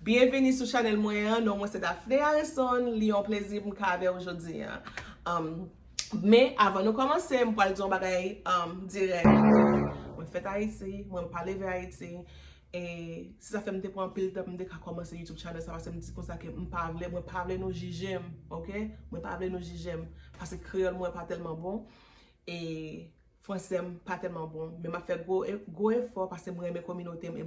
Bienvenue sur chanèl mwen, non mwen se Daphne Harrison, li yon plezi pou m'kave aujourd'hui. Mais avant nou komanse, mwen pal diyon bagay direct. Mwen fèt Haiti, mwen pale ve Haiti, et si ça fait m'te pran pil tap m'de ka komanse YouTube channel, ça va se m'di kon sa ke mwen pavle nou jijem, ok? Mwen pavle nou jijem, parce créole mwen pas tellement bon, et français pas tellement bon, mais m'a fait go effort parce que moi mes communautés et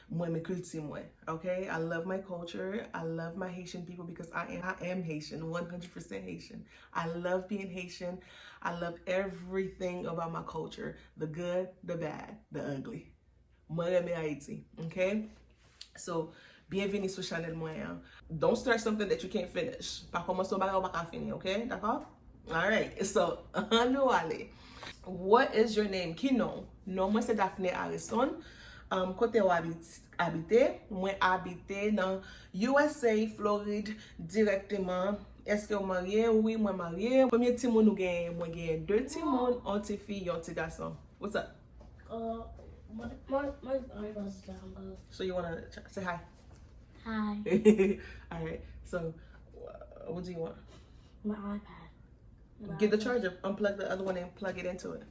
moi mes culture moi, okay? I love my culture. I love my Haitian people because I am Haitian, 100% Haitian. I love being Haitian. I love everything about my culture, the good, the bad, the ugly. Moi aime Haiti, okay? So, bienvenue sur chanèl mwen. Don't start something that you can't finish. Pas commencer au bagay ou pas fini, okay? D'accord? All right. So, nou ale. What is your name? Ki non? Non, mwen se Daphne Harrison. Kote ou habite? Mwen habite nan USA, Floride, directement. Eske ou marye? Oui, mwen marye. Premier ti moun nou gen, mwen gen 2 ti moun, un ti fi, yon ti gason. What's up? My iPad's down. So you wanna say hi? Hi. All right. So, what do you want? My iPad. Get the charger, unplug the other one and plug it into it.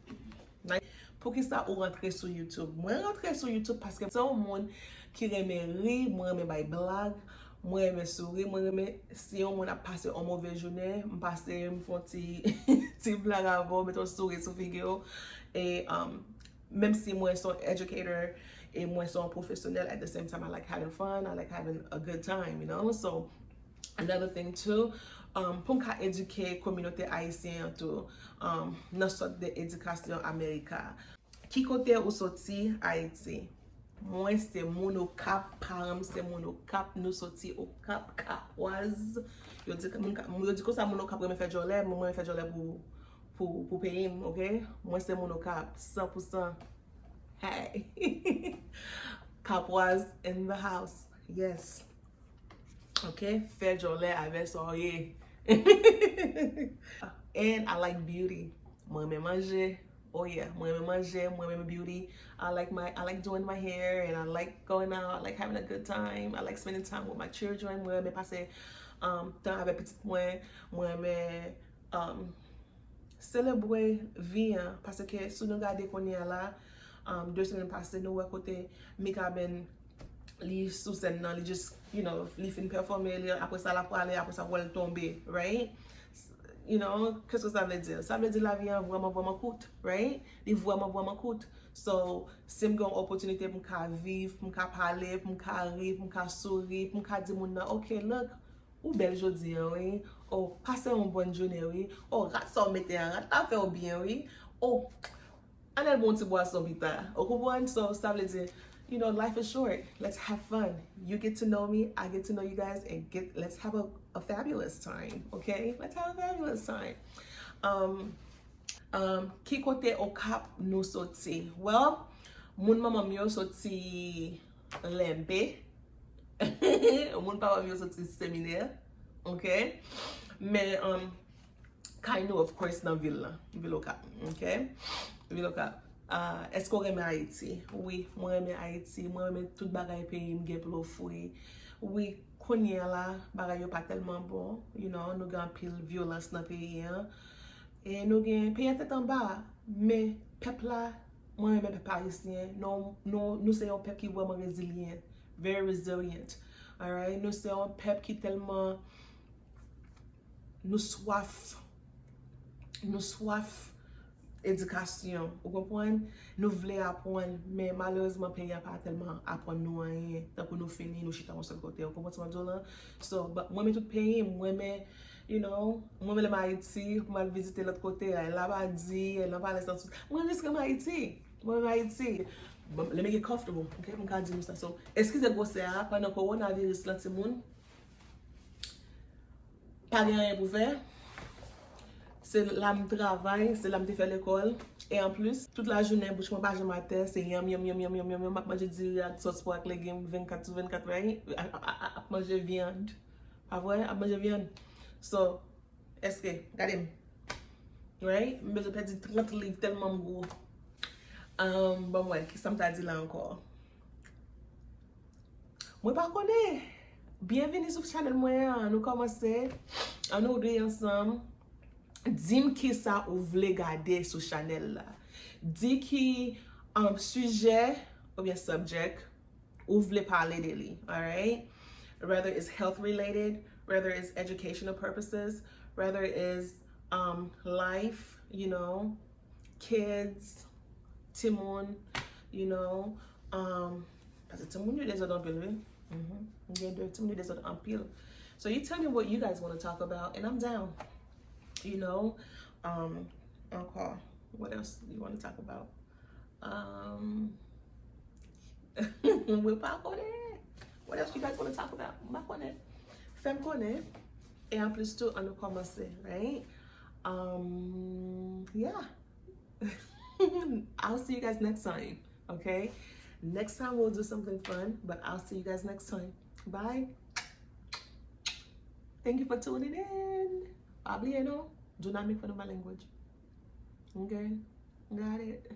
Right? Pour ki sa ou rentre sur YouTube? Mwen rentre sur YouTube parce que son moun ki reme ri, mwen reme bay blag, mwen reme souri, mwen reme si yon moun a passe un mauvais journée, m'passe m'fon ti blag avon, meton souri sou figyo. Et même si mwen son educator et mwen son professionnel, at the same time I like having fun, I like having a good time, you know? So another thing too, pou ka eduke communauté Haitien tou, nan sort de edukasyon Amerika. Ki kote ou soti Haiti? Mwen se monokap, param se monokap, nou soti ou kap waz. Yo di ko sa monokap mwen fè jolè, mwen fè jolè pou peyim, ok? Mwen se monokap, 100%. Hey! Kapwaz in the house, yes. Okay, fè jolè avè soye. And I like beauty. Mwen me manje. Oh yeah, mwen me manje, mwen me beauty. I like doing my hair and I like going out, I like having a good time. I like spending time with my children. Mwen me pase tan avè petit mwen me celebre vi an, parce que sou nou gade konye la, 2 semaines pase nou wè kote Mika ben li sou sen nan, li just, you know, li fin performe, li apre sa la prale, apre sa wèl tombe, right? You know, qu'est-ce que ça veut dire? Ça veut dire la vie est vraiment courte, right? Li vraiment courte. So, si m'gon opportunité pour m'ka vivre, pour m'ka parler, pour m'ka rire, pour m'ka sourire, pour m'ka dire moun nan, ok, look, ou belle jodi, oui? Oh, passe une bonne journée, oui? Oh, rat sa mette an, rat ta fait ou bien, oui? Oh, anel bon ti boisson bita. Ou kompren? So, ça veut dire, you know, life is short. Let's have fun. You get to know me, I get to know you guys, and let's have a fabulous time, okay? Let's have a fabulous time. Ki kote o kap nou soti? Well, moun maman yo soti lembe. Moun papa yo soti seminaire, okay? Mais, kind of course, nan vil o kap, okay? Vil o kap. Est-ce qu'on reme Haiti? Oui, mwen reme Haiti, mwen reme tout bagay peyi mge plo fwe. Oui, konye la, bagay yo pa telman bon, you know, nou gen pil violence nan peyi an. E nou gen peyi an tetan ba, me pep la, mwen reme pep Haitien, nou se yon pep ki wèman resilient, very resilient, alright? Nou se yon pep ki telman, nou swaf éducation, vous comprenez? Nous voulons apprendre, mais malheureusement, le pays n'a pas tellement apprendre nous rien. Tant que nous finissons, nous chitons sur le côté. Vous comprenez ce que je veux dire? So, moi, je tout pays, moi, you know, moi, je vais Haïti, pour aller visiter l'autre côté. Là-bas, dit, là-bas, moi, je vais Haïti. Moi, je vais Haïti. Let me get comfortable, okay? Je vais dire ça. So, excusez-moi, pendant le coronavirus, là, tout le monde, pas rien pour faire. C'est là me travail, c'est là me faire l'école et en plus toute la journée bouche moi pas matin, c'est yam manger du sauce pour avec légumes 24 sur 24 right? À manger viande. Pas vrai? À manger viande. So, est-ce que regardez. Right? Mais je perdu 30 livres tellement gros. Bon ouais, qui ça me t'a dit là encore? Mwen pa konnen. Bienvenue sur chanel mwen. Nou komanse. An nou re ansam. Dim ki sa ou vle gade sou chanel la. Di ki sujet ou bien subject ou vle pale de li. Alright? Whether it's health related, whether it's educational purposes, whether it's life, you know, kids, Timon, you know, parce que Timon you desod anpil, Timon you desod anpil. So you tell me what you guys want to talk about, and I'm down. You know, okay. What else do you want to talk about? We'll pas konnen. What else you guys want to talk about? Ma konnen. Fem konnen. Et en plus tout, on a commencé, right? Yeah. I'll see you guys next time, okay? Next time we'll do something fun, but I'll see you guys next time. Bye. Thank you for tuning in. Pablieno. Do not make fun of my language. Okay? Got it?